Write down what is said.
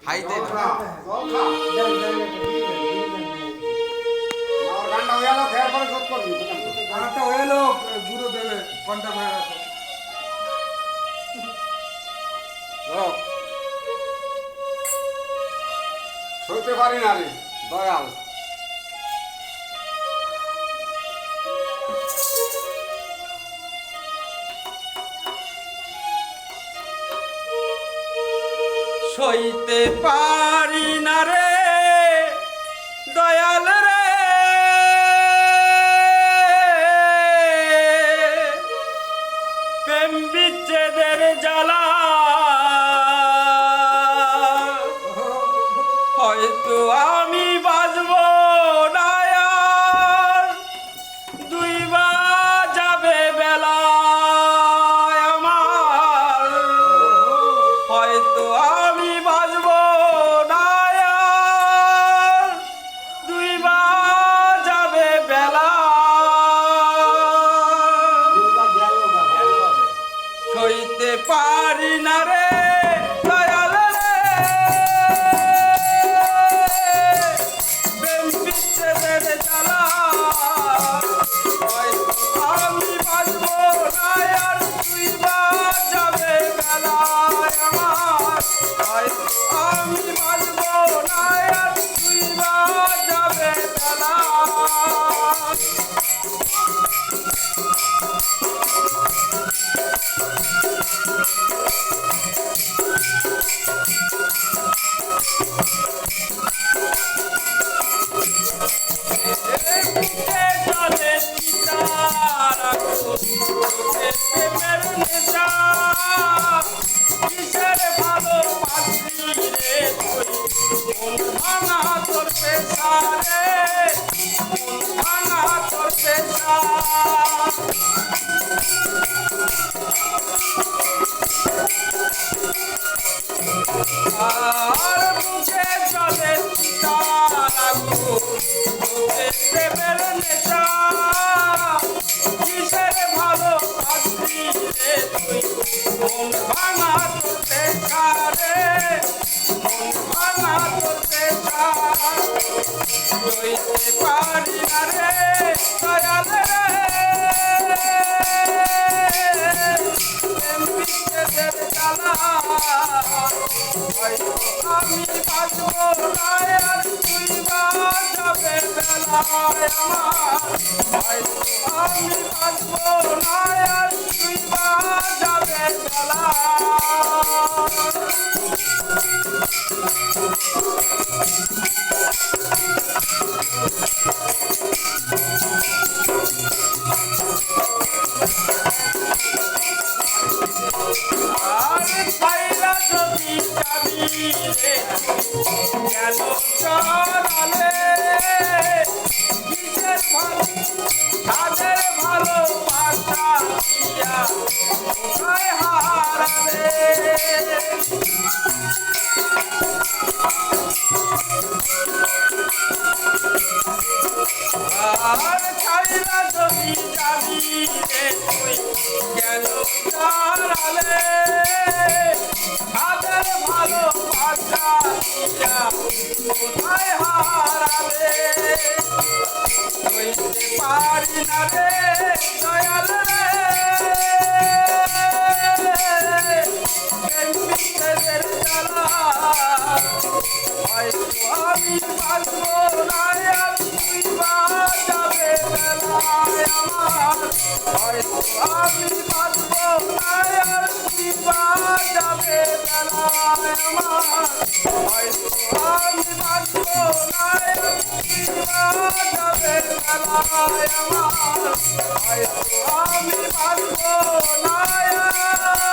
খাইতে গুঁড়ো দেবে ঘন্টা ভাড়া সইতে পারি না রে দয়াল। সইতে পারি না রে দয়াল রে, প্রেম বিচ্ছেদের জ্বালা, হয়তো আমি বাজব না আর, দুইবার যাবে বেলা আমার, হয়তো আমি বাজব না আর, দুইবার যাবে বেলা। সইতে পারি না রে দয়াল রে, প্রেম বিচ্ছেদের জ্বালা, হয়তো আমি বাজব না আর, দুইবার যাবে বেলা আমার, হয়তো আমি বাজব না আর, দুইবার যাবে বেলা। জলে চিতারা প্রেমের নেশা, কিসের ভালোবাসি রে তুই, মন ভাঙা তোর পেশা রে, মন ভাঙা তোর পেশা। আর মুখে জলে চিতারা প্রেমের নেশা, কিসের ভালোবাসি রে তুই, মন ভাঙা তোর পেশা রে, মন ভাঙা তোর পেশা। সইতে পারি না রে দয়াল রে, প্রেম বিচ্ছেদের জ্বালা, হয়তো আমি বাজব না আর, দুইবার যাবে বেলা আমার, হয়তো আমি বাজব না আর, দুইবার যাবে বেলা। আর ছাইরা যদি যাবি রে কেন চলালে, কিসের ভালো তাদের ভালোবাসা দিয়া কোথায় হারালে। আর ছাইরা যদি যাবি রে তুই কেন চলালে, তাদের ভালোবাসা দিয়া কোথায় হারালে। সইতে পারি না রে দয়াল রে, প্রেম বিচ্ছেদের জ্বালা, হয়তো আমি বাজব না আর, দুইবার যাবে বেলা আমার, হয়তো আমি বাজব না আর, দুইবার যাবে বেলা আমার, হয়তো আমি বাজব না আর, দুইবার যাবে বেলা আমার, হয়তো আমি বাজব না আর।